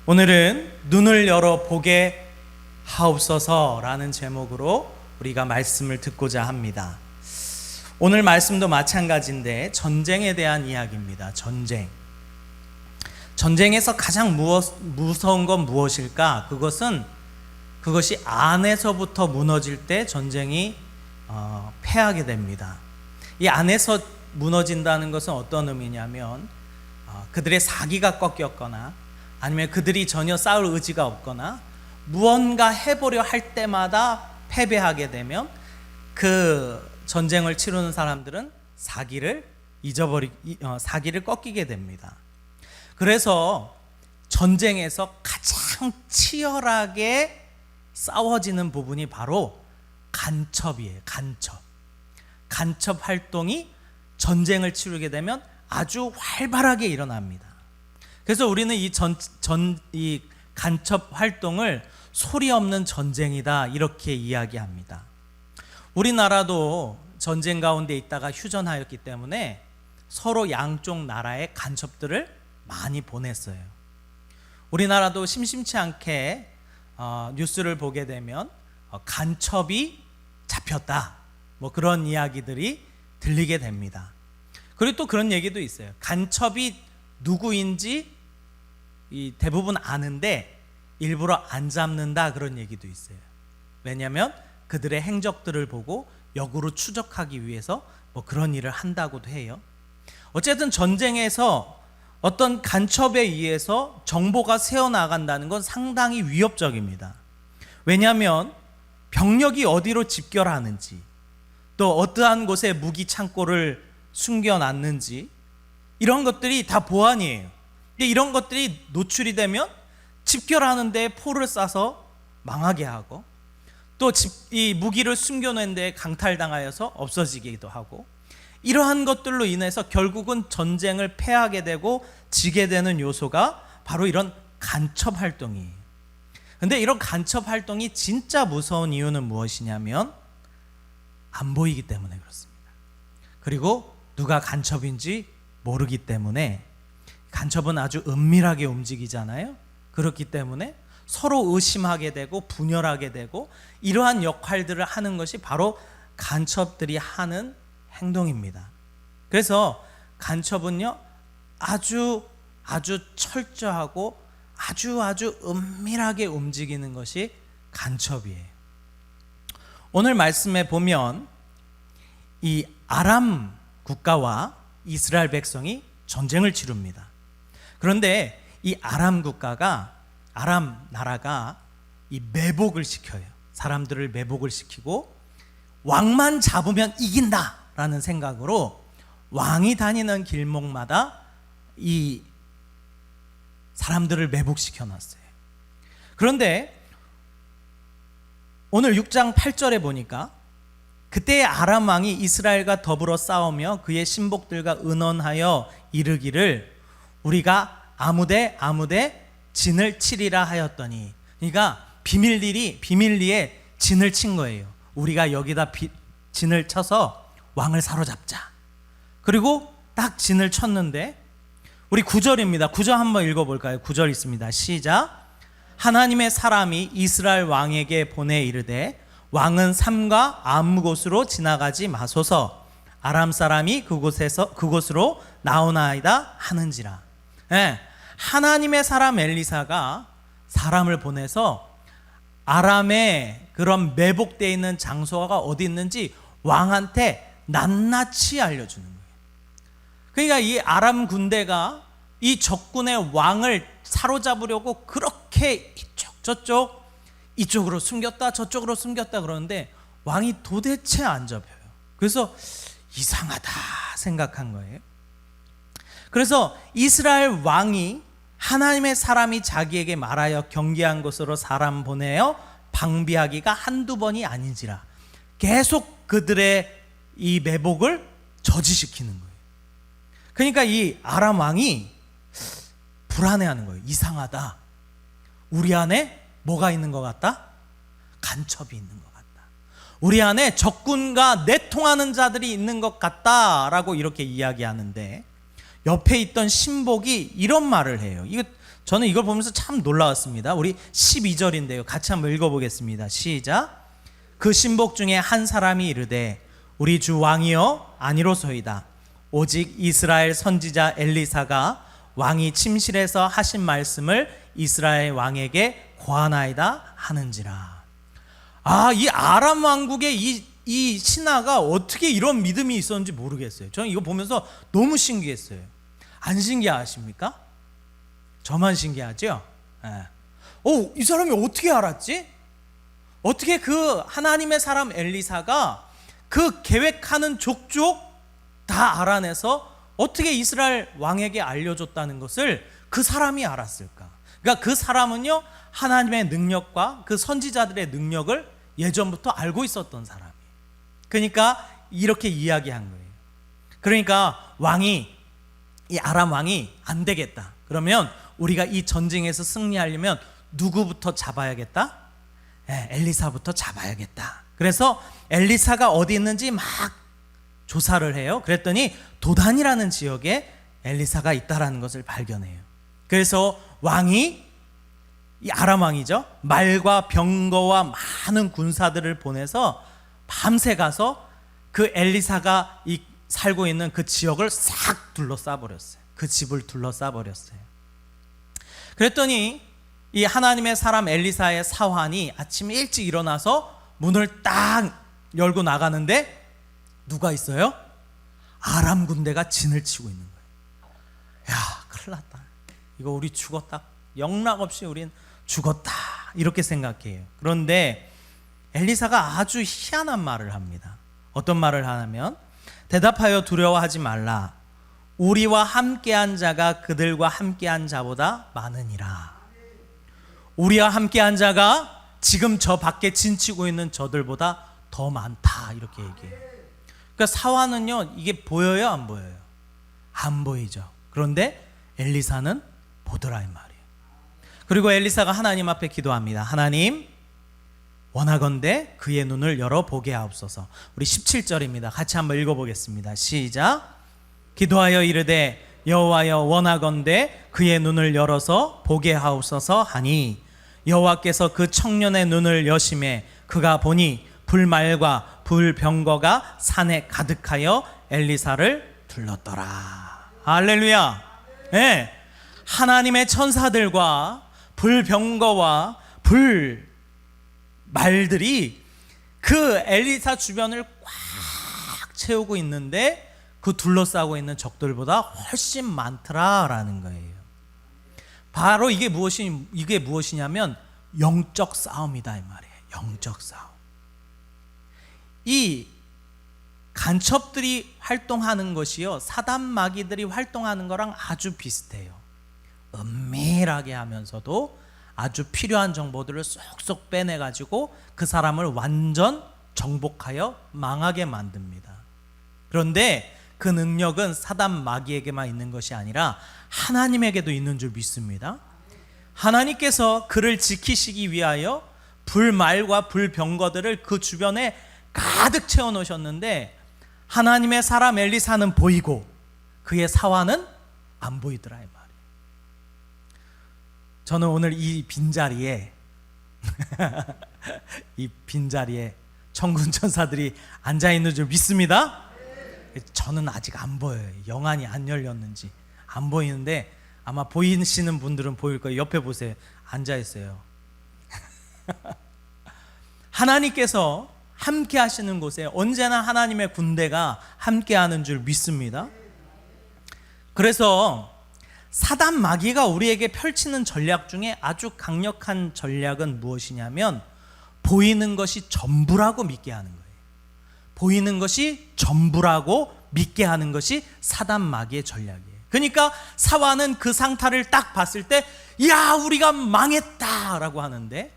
오늘은 눈을 열어 보게 하옵소서라는 제목으로 우리가 말씀을 듣고자 합니다. 오늘 말씀도 마찬가지인데 전쟁에 대한 이야기입니다. 전쟁에서 가장 무서운 건 무엇일까? 그것이 안에서부터 무너질 때 전쟁이 패하게 됩니다. 이 안에서 무너진다는 것은 어떤 의미냐면 그들의 사기가 꺾였거나 아니면 그들이 전혀 싸울 의지가 없거나 무언가 해보려 할 때마다 패배하게 되면 그 전쟁을 치르는 사람들은 사기를 꺾이게 됩니다. 그래서 전쟁에서 가장 치열하게 싸워지는 부분이 바로 간첩이에요. 간첩 활동이 전쟁을 치르게 되면 아주 활발하게 일어납니다. 그래서 우리는 이 간첩 활동을 소리 없는 전쟁이다 이렇게 이야기합니다. 우리나라도 전쟁 가운데 있다가 휴전하였기 때문에 서로 양쪽 나라의 간첩들을 많이 보냈어요. 우리나라도 심심치 않게 뉴스를 보게 되면 간첩이 잡혔다 그런 이야기들이 들리게 됩니다. 그리고 또 그런 얘기도 있어요. 간첩이 누구인지 대부분 아는데 일부러 안 잡는다 그런 얘기도 있어요. 왜냐하면 그들의 행적들을 보고 역으로 추적하기 위해서 그런 일을 한다고도 해요. 어쨌든 전쟁에서 어떤 간첩에 의해서 정보가 새어나간다는 건 상당히 위협적입니다. 왜냐하면 병력이 어디로 집결하는지 또 어떠한 곳에 무기 창고를 숨겨놨는지 이런 것들이 다 보안이에요. 이런 것들이 노출이 되면 집결하는 데 포를 쏴서 망하게 하고 또 이 무기를 숨겨놓은 데 강탈당하여서 없어지기도 하고 이러한 것들로 인해서 결국은 전쟁을 패하게 되고 지게 되는 요소가 바로 이런 간첩 활동이에요. 근데 이런 간첩 활동이 진짜 무서운 이유는 무엇이냐면 안 보이기 때문에 그렇습니다. 그리고 누가 간첩인지 모르기 때문에 간첩은 아주 은밀하게 움직이잖아요. 그렇기 때문에 서로 의심하게 되고 분열하게 되고 이러한 역할들을 하는 것이 바로 간첩들이 하는 행동입니다. 그래서 간첩은요 아주 철저하고 아주 은밀하게 움직이는 것이 간첩이에요. 오늘 말씀에 보면 이 아람 국가와 이스라엘 백성이 전쟁을 치릅니다. 그런데 이 아람 나라가 이 매복을 시켜요. 사람들을 매복을 시키고 왕만 잡으면 이긴다라는 생각으로 왕이 다니는 길목마다 이 사람들을 매복시켜 놨어요. 그런데 오늘 6장 8절에 보니까 그때의 아람 왕이 이스라엘과 더불어 싸우며 그의 신복들과 의논하여 이르기를 우리가 아무데 진을 치리라 하였더니, 그러니까 비밀리에 진을 친 거예요. 우리가 여기다 진을 쳐서 왕을 사로잡자. 그리고 딱 진을 쳤는데 우리 9절입니다. 9절 한번 읽어볼까요? 9절 있습니다. 시작. 하나님의 사람이 이스라엘 왕에게 보내 이르되 왕은 삼가 아무 곳으로 지나가지 마소서. 아람 사람이 그곳으로 나오나이다 하는지라. 하나님의 사람 엘리사가 사람을 보내서 아람의 그런 매복되어 있는 장소가 어디 있는지 왕한테 낱낱이 알려주는 거예요. 그러니까 이 아람 군대가 이 적군의 왕을 사로잡으려고 그렇게 이쪽으로 숨겼다 저쪽으로 숨겼다 그러는데 왕이 도대체 안 잡혀요. 그래서 이상하다 생각한 거예요. 그래서 이스라엘 왕이 하나님의 사람이 자기에게 말하여 경계한 곳으로 사람 보내어 방비하기가 한두 번이 아닌지라 계속 그들의 이 매복을 저지시키는 거예요. 그러니까 이 아람 왕이 불안해하는 거예요. 이상하다. 우리 안에 뭐가 있는 것 같다? 간첩이 있는 것 같다. 우리 안에 적군과 내통하는 자들이 있는 것 같다라고 이렇게 이야기하는데 옆에 있던 신복이 이런 말을 해요. 이거 저는 이걸 보면서 참 놀라웠습니다. 우리 12절인데요. 같이 한번 읽어보겠습니다. 시작. 그 신복 중에 한 사람이 이르되 우리 주 왕이여 아니로소이다. 오직 이스라엘 선지자 엘리사가 왕이 침실에서 하신 말씀을 이스라엘 왕에게 고하나이다 하는지라. 이 아람 왕국의 이 신하가 어떻게 이런 믿음이 있었는지 모르겠어요. 저는 이거 보면서 너무 신기했어요. 안 신기하십니까? 저만 신기하죠? 이 사람이 어떻게 알았지? 어떻게 그 하나님의 사람 엘리사가 그 계획하는 족족 다 알아내서 어떻게 이스라엘 왕에게 알려줬다는 것을 그 사람이 알았을까? 그러니까 그 사람은요, 하나님의 능력과 그 선지자들의 능력을 예전부터 알고 있었던 사람이에요. 그러니까 이렇게 이야기한 거예요. 그러니까 이 아람 왕이 안 되겠다. 그러면 우리가 이 전쟁에서 승리하려면 누구부터 잡아야겠다? 엘리사부터 잡아야겠다. 그래서 엘리사가 어디 있는지 막 조사를 해요. 그랬더니 도단이라는 지역에 엘리사가 있다라는 것을 발견해요. 그래서 왕이, 이 아람 왕이죠, 말과 병거와 많은 군사들을 보내서 밤새 가서 그 엘리사가 살고 있는 그 지역을 싹 둘러싸 버렸어요. 그 집을 둘러싸 버렸어요. 그랬더니 이 하나님의 사람 엘리사의 사환이 아침 일찍 일어나서 문을 딱 열고 나가는데 누가 있어요? 아람 군대가 진을 치고 있는 거예요. 큰일 났다. 이거 우리 죽었다. 영락없이 우린 죽었다. 이렇게 생각해요. 그런데 엘리사가 아주 희한한 말을 합니다. 어떤 말을 하냐면, 대답하여 두려워하지 말라. 우리와 함께한 자가 그들과 함께한 자보다 많으니라. 우리와 함께한 자가 지금 저 밖에 진치고 있는 저들보다 더 많다. 이렇게 얘기해요. 그러니까 사화는요, 이게 보여요, 안 보여요? 안 보이죠. 그런데 엘리사는 보더라 이 말이에요. 그리고 엘리사가 하나님 앞에 기도합니다. 하나님, 원하건대 그의 눈을 열어 보게 하옵소서. 우리 17절입니다. 같이 한번 읽어보겠습니다. 시작. 기도하여 이르되 여호와여 원하건대 그의 눈을 열어서 보게 하옵소서 하니 여호와께서 그 청년의 눈을 여심해 그가 보니 불말과 불병거가 산에 가득하여 엘리사를 둘렀더라. 할렐루야. 네. 하나님의 천사들과 불병거와 불말들이 그 엘리사 주변을 꽉 채우고 있는데 그 둘러싸고 있는 적들보다 훨씬 많더라라는 거예요. 바로 이게 무엇이냐면 영적 싸움이다 이 말이에요. 영적 싸움. 이 간첩들이 활동하는 것이요, 사단 마귀들이 활동하는 거랑 아주 비슷해요. 은밀하게 하면서도 아주 필요한 정보들을 쏙쏙 빼내가지고 그 사람을 완전 정복하여 망하게 만듭니다. 그런데 그 능력은 사단 마귀에게만 있는 것이 아니라 하나님에게도 있는 줄 믿습니다. 하나님께서 그를 지키시기 위하여 불말과 불병거들을 그 주변에 가득 채워 놓으셨는데 하나님의 사람 엘리사는 보이고 그의 사화는 안 보이더라 이 말이에요. 저는 오늘 이 빈자리에 이 빈자리에 천군 천사들이 앉아있는 줄 믿습니다. 저는 아직 안 보여요. 영안이 안 열렸는지 안 보이는데 아마 보이시는 분들은 보일 거예요. 옆에 보세요. 앉아있어요. 하나님께서 함께 하시는 곳에 언제나 하나님의 군대가 함께 하는 줄 믿습니다. 그래서 사단 마귀가 우리에게 펼치는 전략 중에 아주 강력한 전략은 무엇이냐면 보이는 것이 전부라고 믿게 하는 거예요. 보이는 것이 전부라고 믿게 하는 것이 사단 마귀의 전략이에요. 그러니까 사화는 그 상타를 딱 봤을 때 야 우리가 망했다라고 하는데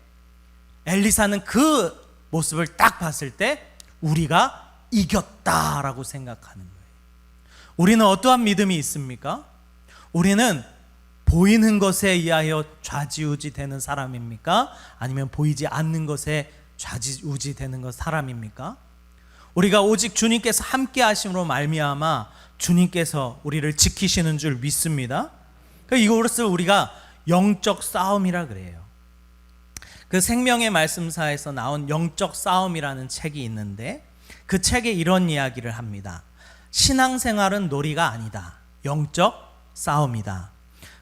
엘리사는 그 모습을 딱 봤을 때 우리가 이겼다라고 생각하는 거예요. 우리는 어떠한 믿음이 있습니까? 우리는 보이는 것에 의하여 좌지우지 되는 사람입니까? 아니면 보이지 않는 것에 좌지우지 되는 것 사람입니까? 우리가 오직 주님께서 함께 하심으로 말미암아 주님께서 우리를 지키시는 줄 믿습니다. 이것을 우리가 영적 싸움이라 그래요. 그 생명의 말씀사에서 나온 영적 싸움이라는 책이 있는데 그 책에 이런 이야기를 합니다. 신앙생활은 놀이가 아니다. 영적 싸움이다.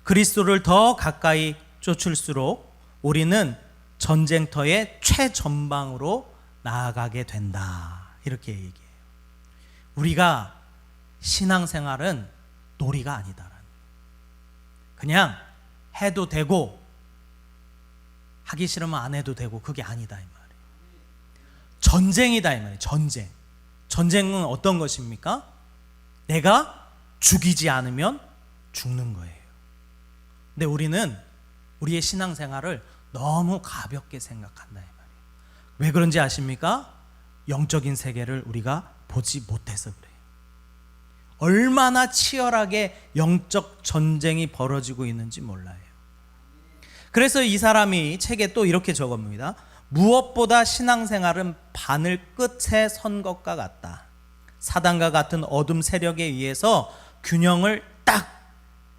그리스도를 더 가까이 쫓을수록 우리는 전쟁터의 최전방으로 나아가게 된다. 이렇게 얘기해요. 우리가 신앙생활은 놀이가 아니다라는, 그냥 해도 되고 하기 싫으면 안 해도 되고 그게 아니다 이 말이에요. 전쟁이다 이 말이에요. 전쟁. 전쟁은 어떤 것입니까? 내가 죽이지 않으면 죽는 거예요. 근데 우리는 우리의 신앙생활을 너무 가볍게 생각한다 이 말이에요. 왜 그런지 아십니까? 영적인 세계를 우리가 보지 못해서 그래요. 얼마나 치열하게 영적 전쟁이 벌어지고 있는지 몰라요. 그래서 이 사람이 책에 또 이렇게 적어봅니다. 무엇보다 신앙생활은 바늘 끝에 선 것과 같다. 사단과 같은 어둠 세력에 의해서 균형을 딱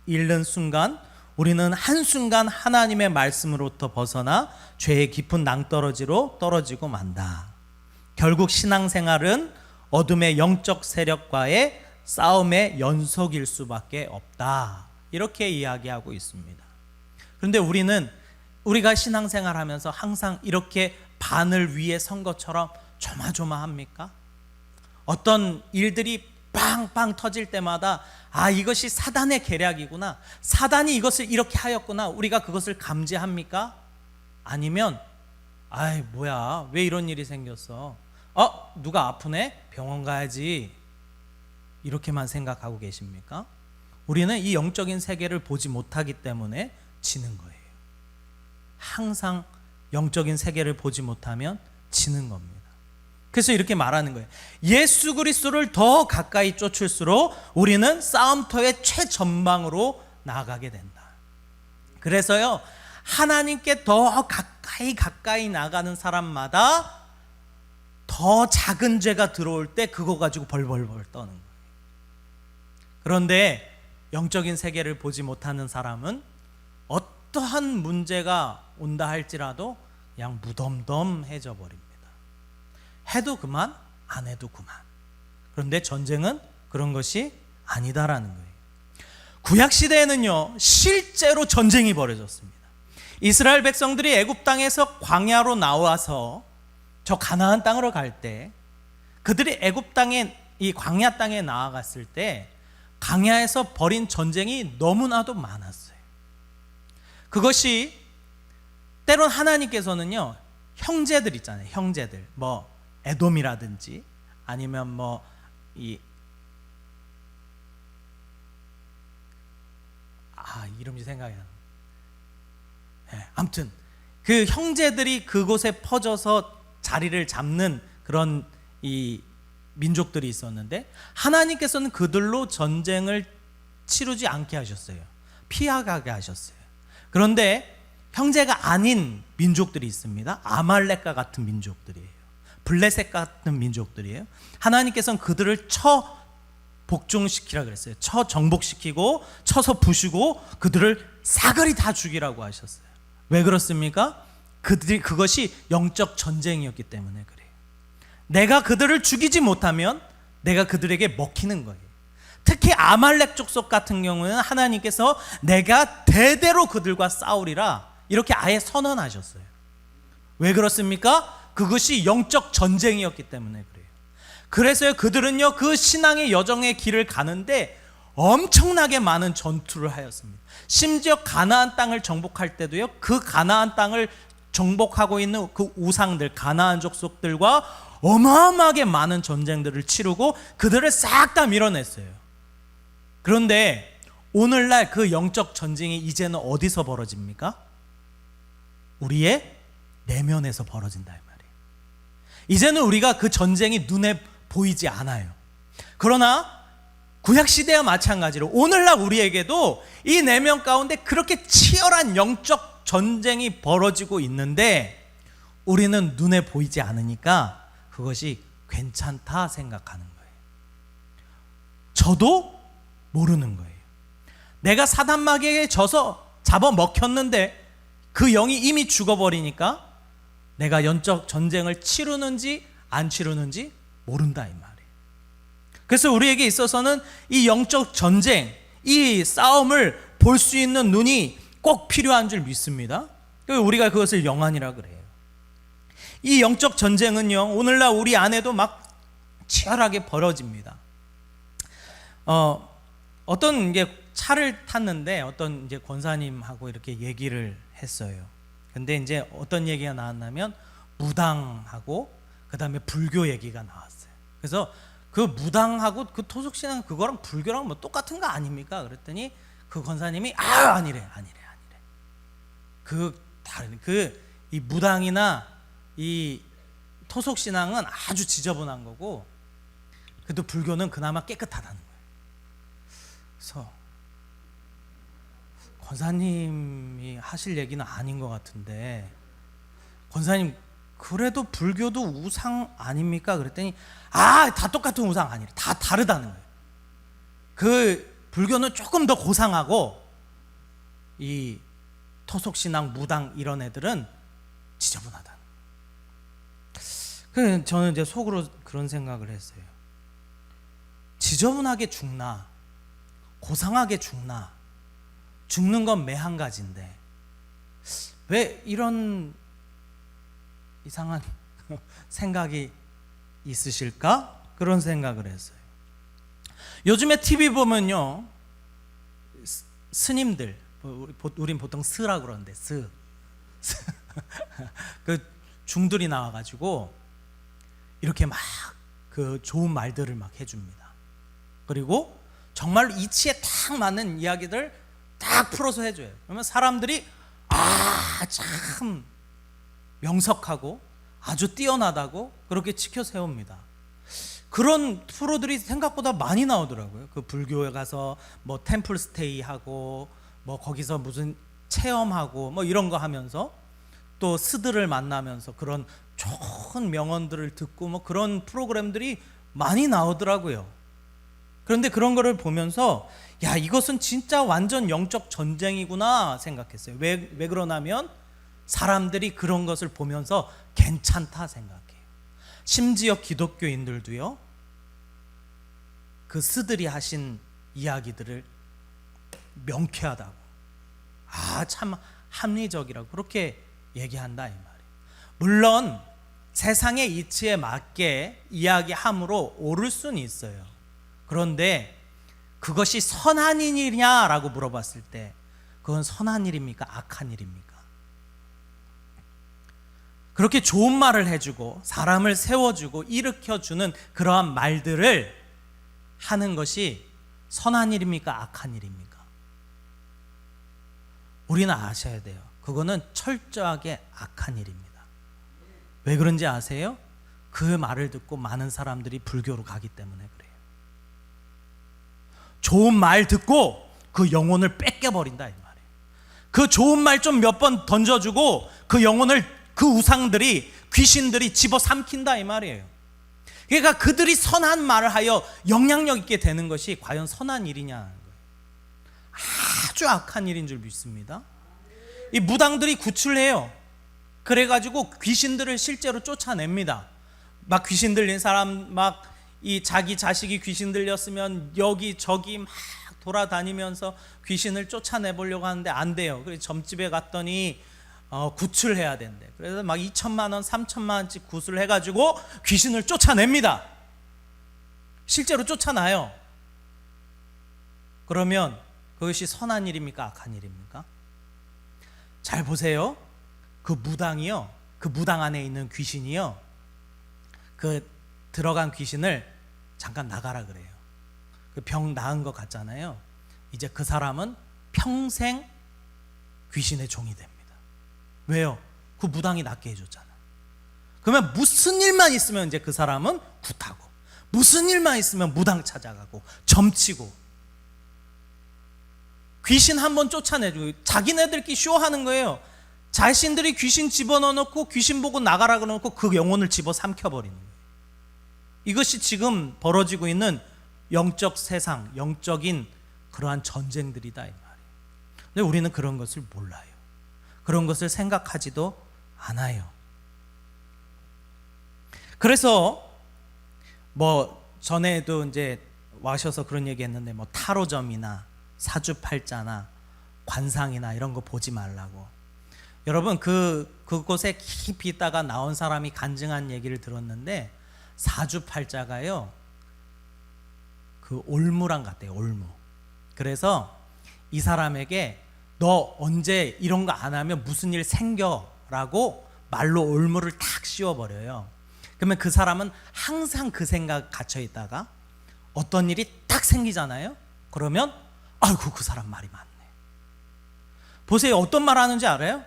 잃는 순간 우리는 한순간 하나님의 말씀으로부터 벗어나 죄의 깊은 낭떠러지로 떨어지고 만다. 결국 신앙생활은 어둠의 영적 세력과의 싸움의 연속일 수밖에 없다. 이렇게 이야기하고 있습니다. 그런데 우리가 신앙생활하면서 항상 이렇게 바늘 위에 선 것처럼 조마조마합니까? 어떤 일들이 빵빵 터질 때마다 이것이 사단의 계략이구나, 사단이 이것을 이렇게 하였구나, 우리가 그것을 감지합니까? 아니면 뭐야, 왜 이런 일이 생겼어? 누가 아프네? 병원 가야지. 이렇게만 생각하고 계십니까? 우리는 이 영적인 세계를 보지 못하기 때문에 지는 거예요. 항상 영적인 세계를 보지 못하면 지는 겁니다. 그래서 이렇게 말하는 거예요. 예수 그리스도를 더 가까이 쫓을수록 우리는 싸움터의 최전방으로 나아가게 된다. 그래서요, 하나님께 더 가까이 나가는 사람마다 더 작은 죄가 들어올 때 그거 가지고 벌벌벌 떠는 거예요. 그런데 영적인 세계를 보지 못하는 사람은 어떠한 문제가 온다 할지라도 그냥 무덤덤해져 버립니다. 해도 그만, 안 해도 그만. 그런데 전쟁은 그런 것이 아니다라는 거예요. 구약 시대에는요, 실제로 전쟁이 벌어졌습니다. 이스라엘 백성들이 애굽 땅에서 광야로 나와서 저 가나안 땅으로 갈 때, 그들이 애굽 땅에, 이 광야 땅에 나아갔을 때 광야에서 벌인 전쟁이 너무나도 많았어요. 그것이 때론 하나님께서는요, 형제들 있잖아요. 형제들, 에돔이라든지 아니면 이름이 생각이 안 나요. 아무튼 그 형제들이 그곳에 퍼져서 자리를 잡는 그런 이 민족들이 있었는데 하나님께서는 그들로 전쟁을 치르지 않게 하셨어요. 피하게 하셨어요. 그런데 형제가 아닌 민족들이 있습니다. 아말렉과 같은 민족들이에요. 블레셋 같은 민족들이에요. 하나님께서는 그들을 복종시키라 그랬어요. 정복시키고 쳐서 부수고 그들을 사거리 다 죽이라고 하셨어요. 왜 그렇습니까? 그것이 영적 전쟁이었기 때문에 그래요. 내가 그들을 죽이지 못하면 내가 그들에게 먹히는 거예요. 특히 아말렉 족속 같은 경우는 하나님께서 내가 대대로 그들과 싸우리라 이렇게 아예 선언하셨어요. 왜 그렇습니까? 그것이 영적 전쟁이었기 때문에 그래요. 그래서요, 그들은요, 그 신앙의 여정의 길을 가는데 엄청나게 많은 전투를 하였습니다. 심지어 가나안 땅을 정복할 때도요, 그 가나안 땅을 정복하고 있는 그 우상들, 가나안 족속들과 어마어마하게 많은 전쟁들을 치르고 그들을 싹 다 밀어냈어요. 그런데 오늘날 그 영적 전쟁이 이제는 어디서 벌어집니까? 우리의 내면에서 벌어진다 이 말이에요. 이제는 우리가 그 전쟁이 눈에 보이지 않아요. 그러나 구약시대와 마찬가지로 오늘날 우리에게도 이 내면 가운데 그렇게 치열한 영적 전쟁이 벌어지고 있는데 우리는 눈에 보이지 않으니까 그것이 괜찮다 생각하는 거예요. 저도 모르는 거예요. 내가 사단 마귀에게 져서 잡아먹혔는데 그 영이 이미 죽어버리니까 내가 영적 전쟁을 치르는지 안 치르는지 모른다 이 말이에요. 그래서 우리에게 있어서는 이 영적 전쟁, 이 싸움을 볼 수 있는 눈이 꼭 필요한 줄 믿습니다. 우리가 그것을 영안이라 그래요. 이 영적 전쟁은요, 오늘날 우리 안에도 막 치열하게 벌어집니다. 어떤 이제 차를 탔는데 어떤 이제 권사님하고 이렇게 얘기를 했어요. 근데 이제 어떤 얘기가 나왔냐면 무당하고 그다음에 불교 얘기가 나왔어요. 그래서 그 무당하고 그 토속신앙 그거랑 불교랑 뭐 똑같은 거 아닙니까? 그랬더니 그 권사님이 아니래. 그 다른 이 무당이나 이 토속신앙은 아주 지저분한 거고, 그래도 불교는 그나마 깨끗하다는 거예요. 그래서 권사님이 하실 얘기는 아닌 것 같은데, 권사님 그래도 불교도 우상 아닙니까? 그랬더니 다 똑같은 우상 아니래. 다 다르다는 거예요. 그 불교는 조금 더 고상하고 이 토속신앙, 무당 이런 애들은 지저분하다. 그래서 저는 이제 속으로 그런 생각을 했어요. 지저분하게 죽나 고상하게 죽나, 죽는 건 매 한 가지인데 왜 이런 이상한 생각이 있으실까? 그런 생각을 했어요. 요즘에 TV 보면요, 스님들, 우린 보통 스라 그러는데 그 중들이 나와가지고 이렇게 막 그 좋은 말들을 막 해줍니다. 그리고 정말로 이치에 딱 맞는 이야기들 딱 풀어서 해줘요. 그러면 사람들이 참 명석하고 아주 뛰어나다고 그렇게 치켜 세웁니다. 그런 프로들이 생각보다 많이 나오더라고요. 그 불교에 가서 뭐 템플 스테이 하고 뭐 거기서 무슨 체험하고 뭐 이런 거 하면서 또 스들을 만나면서 그런 좋은 명언들을 듣고 뭐 그런 프로그램들이 많이 나오더라고요. 그런데 그런 거를 보면서 야, 이것은 진짜 완전 영적 전쟁이구나 생각했어요. 왜 그러냐면 사람들이 그런 것을 보면서 괜찮다 생각해요. 심지어 기독교인들도요, 그 스들이 하신 이야기들을 명쾌하다고, 참 합리적이라고 그렇게 얘기한다 이 말이에요. 물론 세상의 이치에 맞게 이야기함으로 옳을 수는 있어요. 그런데 그것이 선한 일이냐라고 물어봤을 때 그건 선한 일입니까? 악한 일입니까? 그렇게 좋은 말을 해주고 사람을 세워주고 일으켜주는 그러한 말들을 하는 것이 선한 일입니까? 악한 일입니까? 우리는 아셔야 돼요. 그거는 철저하게 악한 일입니다. 왜 그런지 아세요? 그 말을 듣고 많은 사람들이 불교로 가기 때문에 그래요. 좋은 말 듣고 그 영혼을 뺏겨버린다 이 말이에요. 그 좋은 말 좀 몇 번 던져주고 그 영혼을 그 우상들이, 귀신들이 집어삼킨다 이 말이에요. 그러니까 그들이 선한 말을 하여 영향력 있게 되는 것이 과연 선한 일이냐는 거예요. 아주 악한 일인 줄 믿습니다. 이 무당들이 구출해요. 그래가지고 귀신들을 실제로 쫓아냅니다. 막 귀신 들린 사람, 막 이 자기 자식이 귀신 들렸으면 여기저기 막 돌아다니면서 귀신을 쫓아내보려고 하는데 안 돼요. 그래서 점집에 갔더니 구출해야 된대. 그래서 막 2천만 원, 3천만 원씩 구슬 해가지고 귀신을 쫓아냅니다. 실제로 쫓아나요. 그러면 그것이 선한 일입니까? 악한 일입니까? 잘 보세요. 그 무당이요, 그 무당 안에 있는 귀신이요, 그 들어간 귀신을 잠깐 나가라 그래요. 그 병 나은 것 같잖아요. 이제 그 사람은 평생 귀신의 종이 됩니다. 왜요? 그 무당이 낫게 해줬잖아요. 그러면 무슨 일만 있으면 이제 그 사람은 굿하고, 무슨 일만 있으면 무당 찾아가고 점치고, 귀신 한번 쫓아내주고 자기네들끼리 쇼하는 거예요. 자신들이 귀신 집어넣어놓고 귀신 보고 나가라 그러놓고 그 영혼을 집어삼켜버리는 거예요. 이것이 지금 벌어지고 있는 영적 세상, 영적인 그러한 전쟁들이다 이 말이에요. 근데 우리는 그런 것을 몰라요. 그런 것을 생각하지도 않아요. 그래서 전에도 이제 와셔서 그런 얘기 했는데 타로점이나 사주팔자나 관상이나 이런 거 보지 말라고. 여러분 그곳에 깊이 있다가 나온 사람이 간증한 얘기를 들었는데 사주팔자가요 그 올무랑 같대요. 올무. 그래서 이 사람에게 너 언제 이런 거 안 하면 무슨 일 생겨라고 말로 올무를 탁 씌워버려요. 그러면 그 사람은 항상 그 생각 갇혀 있다가 어떤 일이 딱 생기잖아요. 그러면 아이고 그 사람 말이 맞네. 보세요. 어떤 말 하는지 알아요?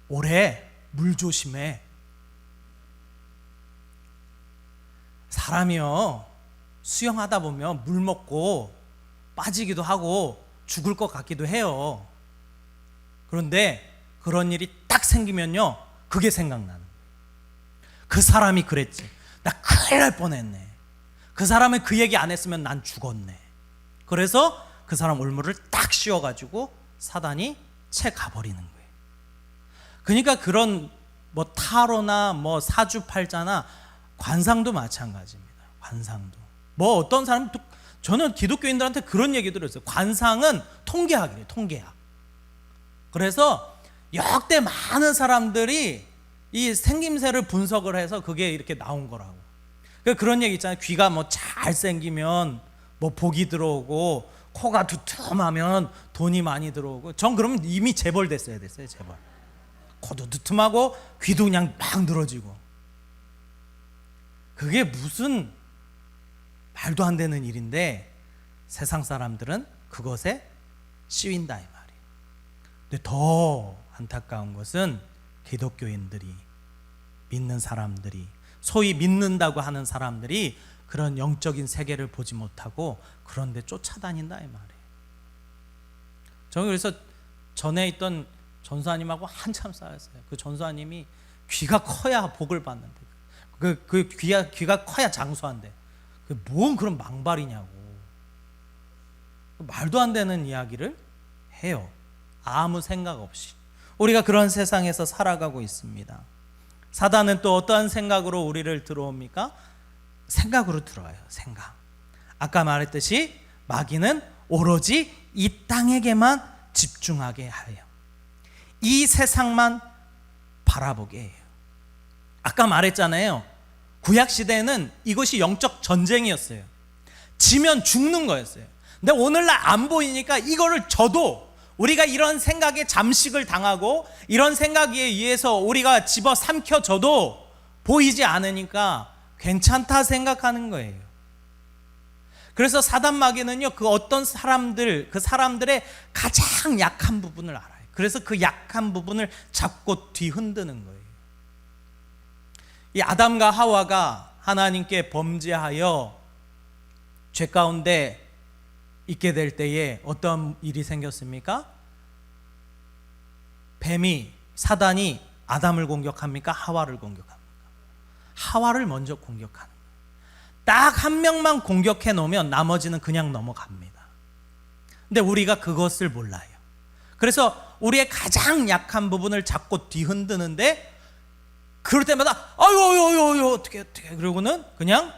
올해 물 조심해. 사람이요 수영하다 보면 물 먹고 빠지기도 하고 죽을 것 같기도 해요. 그런데 그런 일이 딱 생기면요 그게 생각나는 거예요. 그 사람이 그랬지. 나 큰일 날 뻔했네. 그 사람은 그 얘기 안 했으면 난 죽었네. 그래서 그 사람 올무를 딱 씌워가지고 사단이 채 가버리는 거예요. 그러니까 그런 타로나 사주팔자나 관상도 마찬가지입니다. 관상도 어떤 사람, 저는 기독교인들한테 그런 얘기 들었어요. 관상은 통계학이래요. 통계학. 그래서 역대 많은 사람들이 이 생김새를 분석을 해서 그게 이렇게 나온 거라고. 그런 얘기 있잖아요. 귀가 잘생기면 복이 들어오고 코가 두툼하면 돈이 많이 들어오고. 전 그러면 이미 재벌 됐어야 됐어요. 재벌. 코도 두툼하고 귀도 그냥 막 늘어지고. 그게 무슨 말도 안 되는 일인데 세상 사람들은 그것에 씌윈다 이 말이에요. 근데 더 안타까운 것은 기독교인들이, 믿는 사람들이, 소위 믿는다고 하는 사람들이 그런 영적인 세계를 보지 못하고 그런데 쫓아다닌다 이 말이에요. 저는 그래서 전에 있던 전사님하고 한참 싸웠어요. 그 전사님이 귀가 커야 복을 받는데 그 귀가 커야 장수한대. 뭔 그런 망발이냐고. 말도 안 되는 이야기를 해요. 아무 생각 없이. 우리가 그런 세상에서 살아가고 있습니다. 사단은 또 어떠한 생각으로 우리를 들어옵니까? 생각으로 들어와요. 생각. 아까 말했듯이 마귀는 오로지 이 땅에게만 집중하게 하여 이 세상만 바라보게 해요. 아까 말했잖아요. 구약시대에는 이것이 영적 전쟁이었어요. 지면 죽는 거였어요. 근데 오늘날 안 보이니까 이거를 져도 우리가 이런 생각에 잠식을 당하고 이런 생각에 의해서 우리가 집어삼켜져도 보이지 않으니까 괜찮다 생각하는 거예요. 그래서 사단 마귀는요 그 어떤 사람들, 그 사람들의 가장 약한 부분을 알아요. 그래서 그 약한 부분을 잡고 뒤흔드는 거예요. 이 아담과 하와가 하나님께 범죄하여 죄 가운데 있게 될 때에 어떤 일이 생겼습니까? 뱀이, 사단이 아담을 공격합니까? 하와를 공격합니까? 하와를 먼저 공격하는 거예요. 딱 한 명만 공격해 놓으면 나머지는 그냥 넘어갑니다. 근데 우리가 그것을 몰라요. 그래서 우리의 가장 약한 부분을 잡고 뒤흔드는데 그럴 때마다 아유 어떻게 그러고는 그냥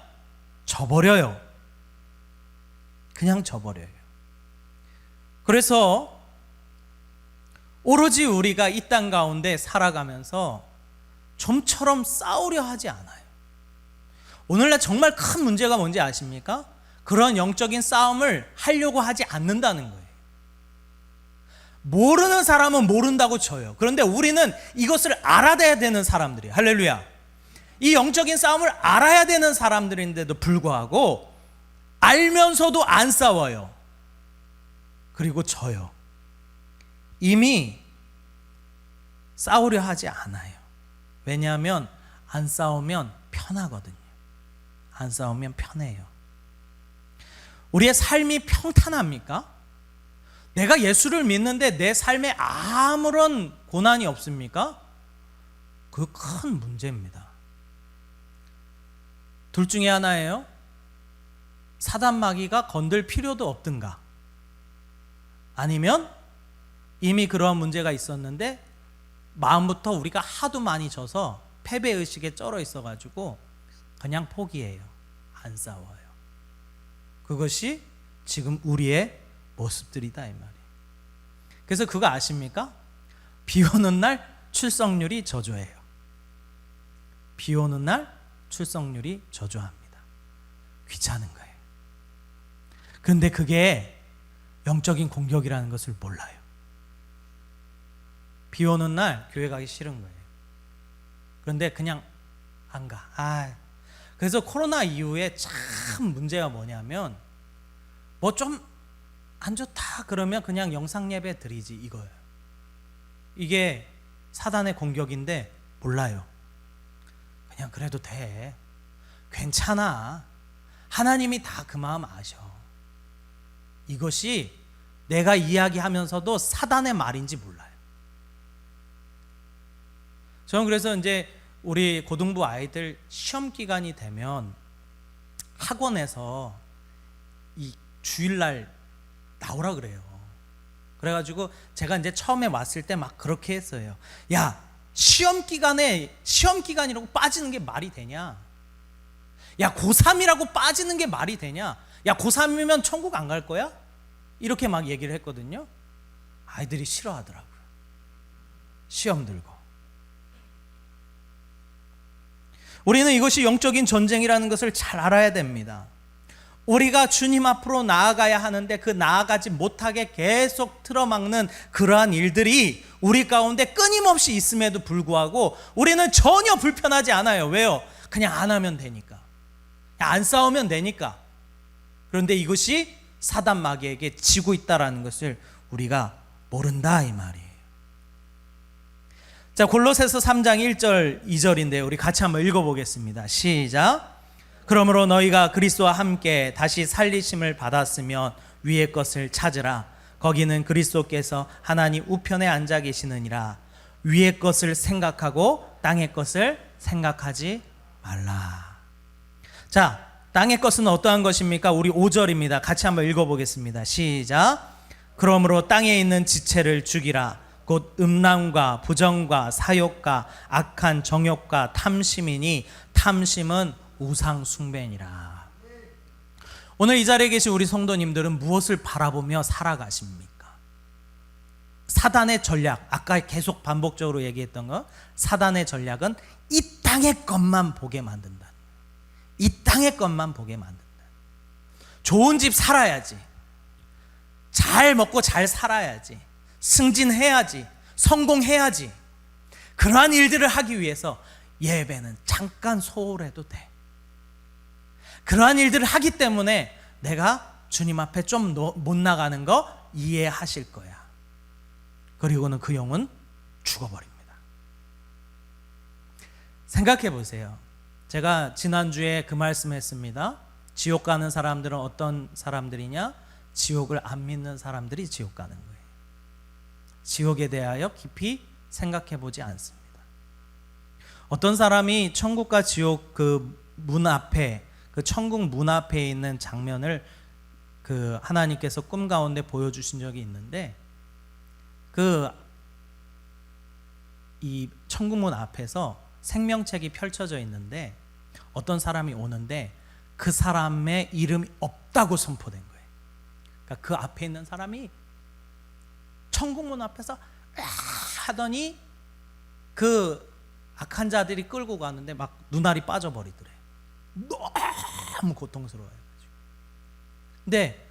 져버려요. 그냥 져버려요. 그래서 오로지 우리가 이 땅 가운데 살아가면서 좀처럼 싸우려 하지 않아요. 오늘날 정말 큰 문제가 뭔지 아십니까? 그런 영적인 싸움을 하려고 하지 않는다는 거예요. 모르는 사람은 모른다고 쳐요. 그런데 우리는 이것을 알아야 되는 사람들이에요. 할렐루야. 이 영적인 싸움을 알아야 되는 사람들인데도 불구하고 알면서도 안 싸워요. 그리고 져요. 이미 싸우려 하지 않아요. 왜냐하면 안 싸우면 편하거든요. 안 싸우면 편해요. 우리의 삶이 평탄합니까? 내가 예수를 믿는데 내 삶에 아무런 고난이 없습니까? 그 큰 문제입니다. 둘 중에 하나예요. 사단 마귀가 건들 필요도 없든가, 아니면 이미 그러한 문제가 있었는데 마음부터 우리가 하도 많이 져서 패배의식에 쩔어 있어가지고 그냥 포기해요. 안 싸워요. 그것이 지금 우리의 모습들이다 이 말이에요. 그래서 그거 아십니까? 비 오는 날 출석률이 저조해요. 비 오는 날 출석률이 저조합니다. 귀찮은 거예요. 그런데 그게 영적인 공격이라는 것을 몰라요. 비 오는 날 교회 가기 싫은 거예요. 그런데 그냥 안 가. 그래서 코로나 이후에 참 문제가 뭐냐면 뭐 좀 안 좋다 그러면 그냥 영상 예배 드리지 이거예요. 이게 사단의 공격인데 몰라요. 그냥 그래도 돼. 괜찮아. 하나님이 다 그 마음 아셔. 이것이 내가 이야기하면서도 사단의 말인지 몰라요. 저는 그래서 이제 우리 고등부 아이들 시험 기간이 되면 학원에서 이 주일날 나오라 그래요. 그래가지고 제가 이제 처음에 왔을 때 막 그렇게 했어요. 야, 시험 기간이라고 빠지는 게 말이 되냐? 야, 고3이라고 빠지는 게 말이 되냐? 야, 고3이면 천국 안 갈 거야? 이렇게 막 얘기를 했거든요. 아이들이 싫어하더라고요. 시험 들고. 우리는 이것이 영적인 전쟁이라는 것을 잘 알아야 됩니다. 우리가 주님 앞으로 나아가야 하는데 그 나아가지 못하게 계속 틀어막는 그러한 일들이 우리 가운데 끊임없이 있음에도 불구하고 우리는 전혀 불편하지 않아요. 왜요? 그냥 안 하면 되니까. 안 싸우면 되니까. 그런데 이것이 사단 마귀에게 지고 있다는 것을 우리가 모른다 이 말이에요. 자, 골로새서 3장 1절 2절인데 우리 같이 한번 읽어보겠습니다. 시작. 그러므로 너희가 그리스도와 함께 다시 살리심을 받았으면 위의 것을 찾으라. 거기는 그리스도께서 하나님 우편에 앉아 계시느니라. 위의 것을 생각하고 땅의 것을 생각하지 말라. 자, 땅의 것은 어떠한 것입니까? 우리 5절입니다. 같이 한번 읽어보겠습니다. 시작. 그러므로 땅에 있는 지체를 죽이라. 곧 음란과 부정과 사욕과 악한 정욕과 탐심이니 탐심은 우상 숭배니라. 오늘 이 자리에 계신 우리 성도님들은 무엇을 바라보며 살아가십니까? 사단의 전략, 아까 계속 반복적으로 얘기했던 거, 사단의 전략은 이 땅의 것만 보게 만든다. 이 땅의 것만 보게 만든다. 좋은 집 살아야지, 잘 먹고 잘 살아야지, 승진해야지, 성공해야지. 그러한 일들을 하기 위해서 예배는 잠깐 소홀해도 돼. 그러한 일들을 하기 때문에 내가 주님 앞에 좀 못 나가는 거 이해하실 거야. 그리고는 그 영은 죽어버립니다. 생각해 보세요. 제가 지난주에 그 말씀했습니다. 지옥 가는 사람들은 어떤 사람들이냐? 지옥을 안 믿는 사람들이 지옥 가는 거예요. 지옥에 대하여 깊이 생각해 보지 않습니다. 어떤 사람이 천국과 지옥 그 문 앞에, 그 천국 문 앞에 있는 장면을 그 하나님께서 꿈 가운데 보여주신 적이 있는데, 이 천국 문 앞에서 생명책이 펼쳐져 있는데 어떤 사람이 오는데 그 사람의 이름이 없다고 선포된 거예요. 그러니까 그 앞에 있는 사람이 천국 문 앞에서 하더니 그 악한 자들이 끌고 가는데 막 눈알이 빠져버리더래. 너무 고통스러워요. 근데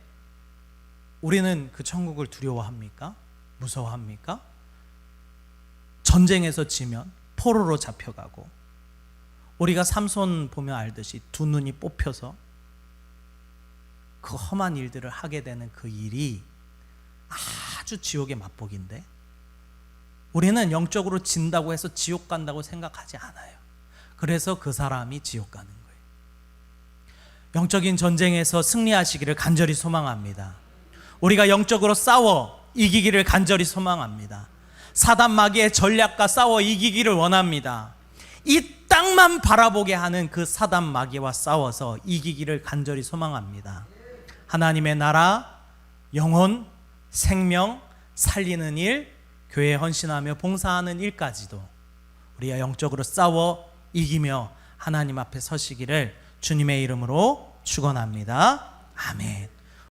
우리는 그 천국을 두려워합니까? 무서워합니까? 전쟁에서 지면 포로로 잡혀가고, 우리가 삼손 보면 알듯이 두 눈이 뽑혀서 그 험한 일들을 하게 되는 그 일이 아주 지옥의 맛복인데, 우리는 영적으로 진다고 해서 지옥 간다고 생각하지 않아요. 그래서 그 사람이 지옥 가는 거예요. 영적인 전쟁에서 승리하시기를 간절히 소망합니다. 우리가 영적으로 싸워 이기기를 간절히 소망합니다. 사단 마귀의 전략과 싸워 이기기를 원합니다. 이 땅만 바라보게 하는 그 사단 마귀와 싸워서 이기기를 간절히 소망합니다. 하나님의 나라, 영혼, 생명, 살리는 일, 교회 헌신하며 봉사하는 일까지도 우리가 영적으로 싸워 이기며 하나님 앞에 서시기를 주님의 이름으로 축원합니다. 아멘.